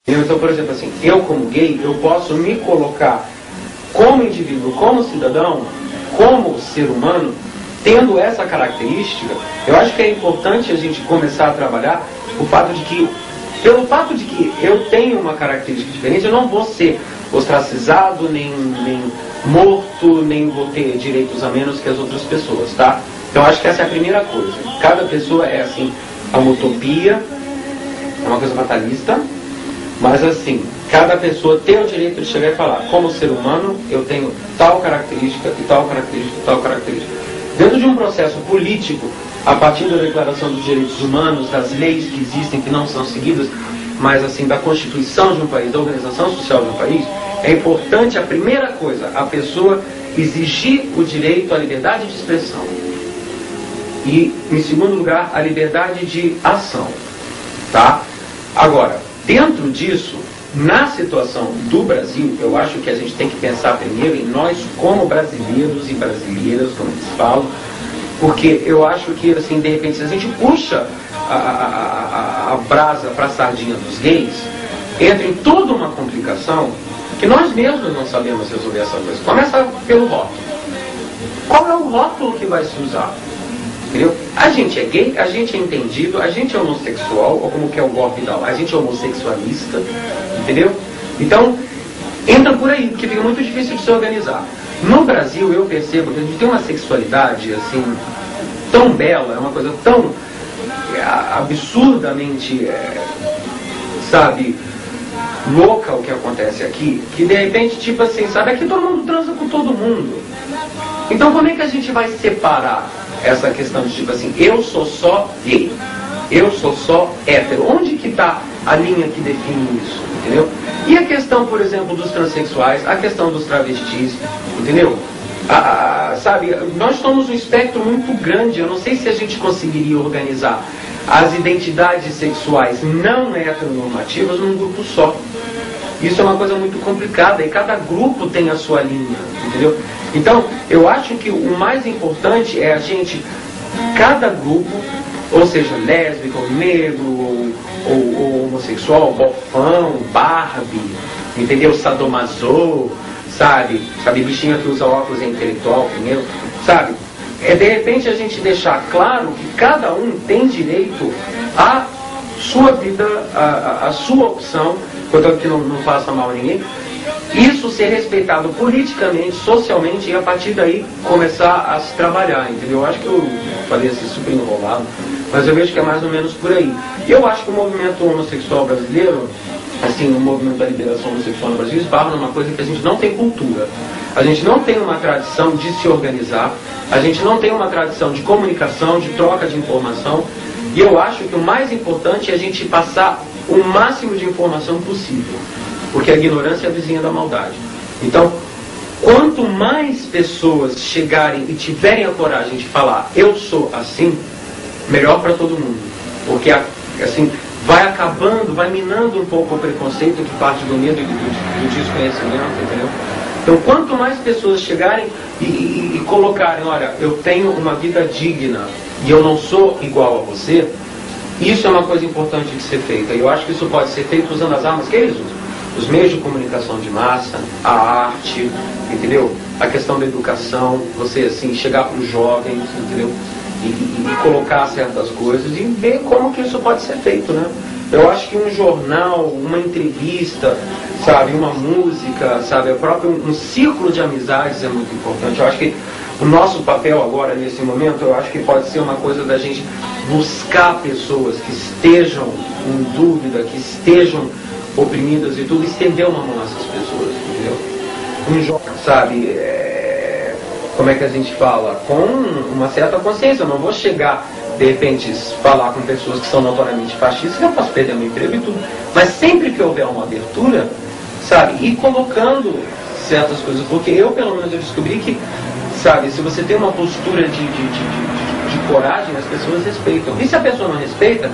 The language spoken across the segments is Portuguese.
Então, por exemplo, assim, eu como gay, eu posso me colocar como indivíduo, como cidadão, como ser humano, tendo essa característica. Eu acho que é importante a gente começar a trabalhar o fato de que, pelo fato de que eu tenho uma característica diferente, eu não vou ser ostracizado, nem morto, nem vou ter direitos a menos que as outras pessoas, tá? Então, acho que essa é a primeira coisa. Cada pessoa é, assim, uma utopia, é uma coisa fatalista, mas, assim, cada pessoa tem o direito de chegar e falar, como ser humano, eu tenho tal característica e tal característica e tal característica. Dentro de um processo político, a partir da Declaração dos Direitos Humanos, das leis que existem, que não são seguidas, mas, assim, da Constituição de um país, da organização social de um país, é importante, a primeira coisa, a pessoa exigir o direito à liberdade de expressão. E, em segundo lugar, a liberdade de ação. Tá? Agora, dentro disso, na situação do Brasil, eu acho que a gente tem que pensar primeiro em nós como brasileiros e brasileiras, como eles falam, porque eu acho que, assim, de repente, se a gente puxa a brasa para a sardinha dos gays, entra em toda uma complicação que nós mesmos não sabemos resolver essa coisa. Começa pelo rótulo. Qual é o rótulo que vai se usar? Entendeu? A gente é gay, a gente é entendido, a gente é homossexual, ou como que é o golpe da a gente é homossexualista, entendeu? Então, entra por aí, porque fica muito difícil de se organizar. No Brasil, eu percebo que a gente tem uma sexualidade, assim, tão bela, é uma coisa tão absurdamente, sabe, louca o que acontece aqui, que de repente, tipo assim, sabe, aqui todo mundo transa com todo mundo. Então, como é que a gente vai separar essa questão de, tipo assim, eu sou só gay, eu sou só hétero? Onde que está a linha que define isso, entendeu? E a questão, por exemplo, dos transexuais, a questão dos travestis, entendeu? Sabe, nós somos um espectro muito grande, eu não sei se a gente conseguiria organizar as identidades sexuais não heteronormativas num grupo só. Isso é uma coisa muito complicada e cada grupo tem a sua linha, entendeu? Então, eu acho que o mais importante é a gente, cada grupo, ou seja, lésbico, ou negro, ou homossexual, bofão, Barbie, entendeu? Sadomaso, sabe, bichinha que usa óculos é intelectual, entendeu? Sabe? É de repente a gente deixar claro que cada um tem direito à sua vida, à sua opção, portanto que não faça mal a ninguém. Isso ser respeitado politicamente, socialmente, e a partir daí começar a se trabalhar, entendeu? Eu acho que eu falei assim super enrolado, mas eu vejo que é mais ou menos por aí. E eu acho que o movimento homossexual brasileiro, assim, o movimento da liberação homossexual no Brasil, esbarra numa coisa que a gente não tem cultura. A gente não tem uma tradição de se organizar, a gente não tem uma tradição de comunicação, de troca de informação, e eu acho que o mais importante é a gente passar o máximo de informação possível, porque a ignorância é a vizinha da maldade. Então, quanto mais pessoas chegarem e tiverem a coragem de falar, eu sou assim, melhor para todo mundo, porque assim, vai acabando, vai minando um pouco o preconceito que parte do medo e do desconhecimento, entendeu? Então, quanto mais pessoas chegarem e colocarem, olha, eu tenho uma vida digna e eu não sou igual a você, isso é uma coisa importante de ser feita. E eu acho que isso pode ser feito usando as armas que eles usam. Os meios de comunicação de massa, a arte, entendeu? A questão da educação, você, assim, chegar para os jovens, entendeu? E colocar certas coisas e ver como que isso pode ser feito, né? Eu acho que um jornal, uma entrevista, sabe, uma música, sabe, o próprio um círculo de amizades é muito importante. Eu acho que o nosso papel agora, nesse momento, eu acho que pode ser uma coisa da gente buscar pessoas que estejam em dúvida, que estejam oprimidas e tudo, estender uma mão a essas pessoas, entendeu? Um jovem, sabe, como é que a gente fala? Com uma certa consciência. Eu não vou chegar, de repente, falar com pessoas que são notoriamente fascistas, que eu posso perder meu emprego e tudo. Mas sempre que houver uma abertura, sabe, ir colocando certas coisas, porque eu, pelo menos, eu descobri que, sabe, se você tem uma postura de coragem, as pessoas respeitam. E se a pessoa não respeita,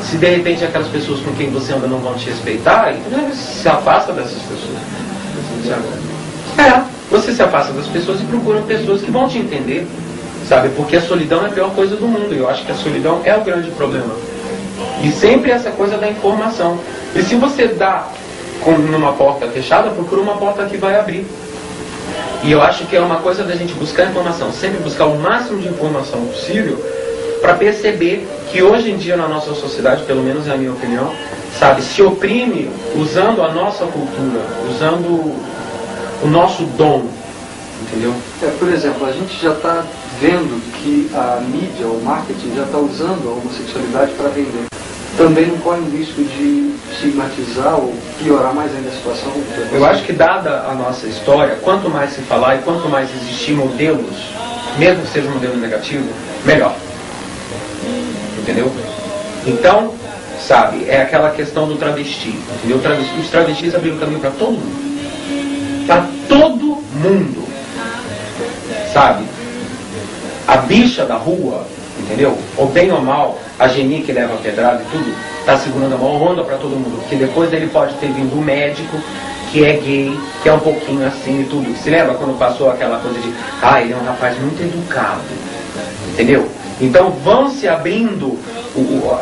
se de repente aquelas pessoas com quem você anda não vão te respeitar, então se afasta dessas pessoas. Você se afasta das pessoas e procura pessoas que vão te entender, sabe? Porque a solidão é a pior coisa do mundo. E eu acho que a solidão é o grande problema. E sempre essa coisa da informação. E se você dá numa porta fechada, procura uma porta que vai abrir. E eu acho que é uma coisa da gente buscar informação, sempre buscar o máximo de informação possível, para perceber que hoje em dia na nossa sociedade, pelo menos é a minha opinião, sabe, se oprime usando a nossa cultura, usando o nosso dom, entendeu? Por exemplo, a gente já está vendo que a mídia, o marketing já está usando a homossexualidade para vender. Também não corre o risco de estigmatizar ou piorar mais ainda a situação? Eu acho que, dada a nossa história, quanto mais se falar e quanto mais existir modelos, mesmo que seja um modelo negativo, melhor. Entendeu? Então, sabe, é aquela questão do travesti. Entendeu? Os travestis abriram o caminho para todo mundo. Para todo mundo. Sabe? A bicha da rua, entendeu? Ou bem ou mal, a Geni que leva a pedrada e tudo, está segurando a maior onda para todo mundo. Porque depois dele pode ter vindo um médico que é gay, que é um pouquinho assim e tudo. Se lembra quando passou aquela coisa de, ele é um rapaz muito educado. Entendeu? Então vão se abrindo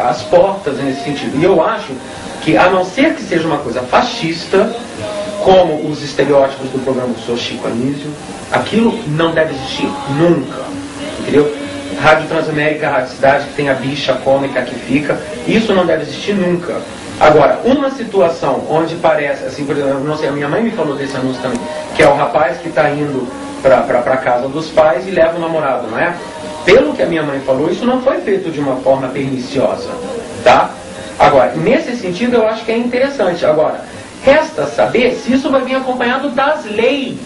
as portas nesse sentido. E eu acho que, a não ser que seja uma coisa fascista, como os estereótipos do programa do Sr. Chico Anísio, aquilo não deve existir nunca. Entendeu? Rádio Transamérica, Rádio Cidade, que tem a bicha cômica que fica, isso não deve existir nunca. Agora, uma situação onde parece, assim, por exemplo, não sei, a minha mãe me falou desse anúncio também, que é o rapaz que está indo para casa dos pais e leva o namorado, não é? Pelo que a minha mãe falou, isso não foi feito de uma forma perniciosa, tá? Agora, nesse sentido, eu acho que é interessante. Agora, resta saber se isso vai vir acompanhado das leis.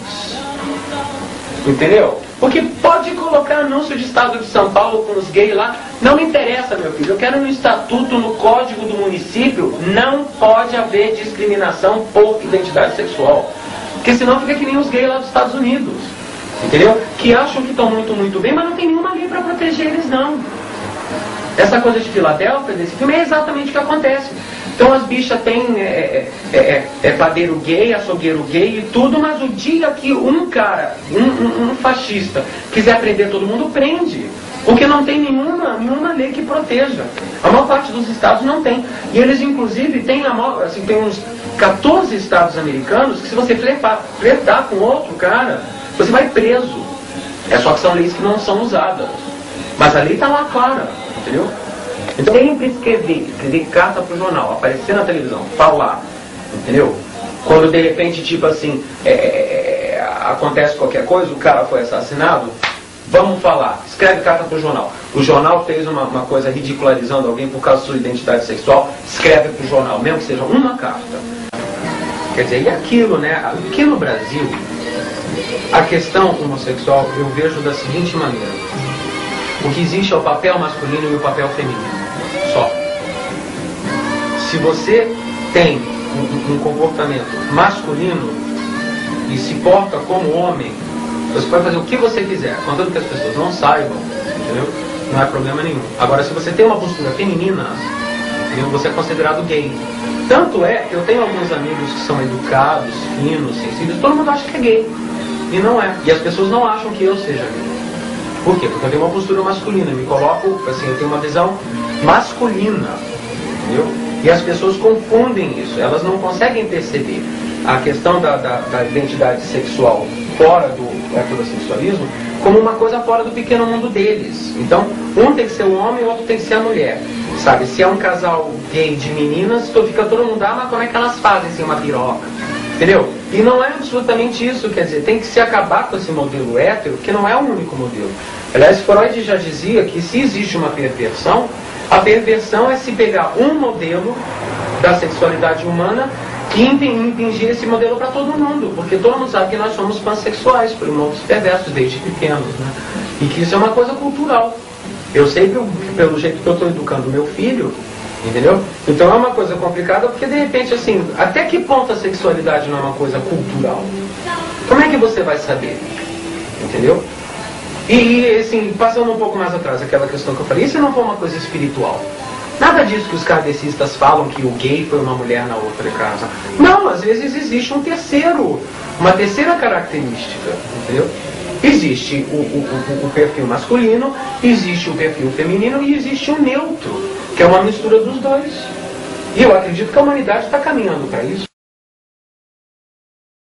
Entendeu? Porque pode colocar anúncio de Estado de São Paulo com os gays lá, não me interessa, meu filho. Eu quero no estatuto, no código do município, não pode haver discriminação por identidade sexual. Porque senão fica que nem os gays lá dos Estados Unidos. Entendeu? Que acham que estão muito, muito bem, mas não tem nenhuma lei para proteger eles, não. Essa coisa de Filadélfia, desse filme, é exatamente o que acontece. Então as bichas têm padeiro gay, açougueiro gay e tudo, mas o dia que um cara, um fascista, quiser prender todo mundo, prende. Porque não tem nenhuma lei que proteja. A maior parte dos estados não tem. E eles, inclusive, têm tem uns 14 estados americanos que, se você flertar com outro cara, você vai preso. É só que são leis que não são usadas. Mas a lei está lá clara, entendeu? Então, sempre escrever carta pro jornal, aparecer na televisão, falar, entendeu? Quando de repente, tipo assim, acontece qualquer coisa, o cara foi assassinado, vamos falar, escreve carta pro jornal. O jornal fez uma coisa ridicularizando alguém por causa da sua identidade sexual, escreve pro jornal, mesmo que seja uma carta. Quer dizer, e aquilo, né? Aqui no Brasil, a questão homossexual eu vejo da seguinte maneira: o que existe é o papel masculino e o papel feminino. Só. Se você tem um comportamento masculino e se porta como homem, você pode fazer o que você quiser, contanto que as pessoas não saibam, entendeu? Não é problema nenhum. Agora, se você tem uma postura feminina, entendeu? Você é considerado gay. Tanto é que eu tenho alguns amigos que são educados, finos, sensíveis, todo mundo acha que é gay. E não é. E as pessoas não acham que eu seja gay. Por quê? Porque eu tenho uma postura masculina, me coloco, assim, eu tenho uma visão masculina, entendeu? E as pessoas confundem isso, elas não conseguem perceber a questão da identidade sexual fora do heterossexualismo como uma coisa fora do pequeno mundo deles. Então, um tem que ser o homem e o outro tem que ser a mulher, sabe? Se é um casal gay de meninas, fica todo mundo, mas como é que elas fazem sem uma piroca? Entendeu? E não é absolutamente isso, quer dizer, tem que se acabar com esse modelo hétero, que não é o único modelo. Aliás, Freud já dizia que se existe uma perversão, a perversão é se pegar um modelo da sexualidade humana e impingir esse modelo para todo mundo, porque todo mundo sabe que nós somos pansexuais, primos perversos desde pequenos, né? E que isso é uma coisa cultural. Eu sei que pelo jeito que eu estou educando meu filho, entendeu? Então é uma coisa complicada, porque de repente, assim, até que ponto a sexualidade não é uma coisa cultural? Como é que você vai saber? Entendeu? E assim, passando um pouco mais atrás, aquela questão que eu falei, e se não for uma coisa espiritual? Nada disso que os kardecistas falam, que o gay foi uma mulher na outra casa. Não, às vezes existe uma terceira característica, entendeu? Existe o perfil masculino, existe o perfil feminino e existe o neutro, que é uma mistura dos dois. E eu acredito que a humanidade está caminhando para isso.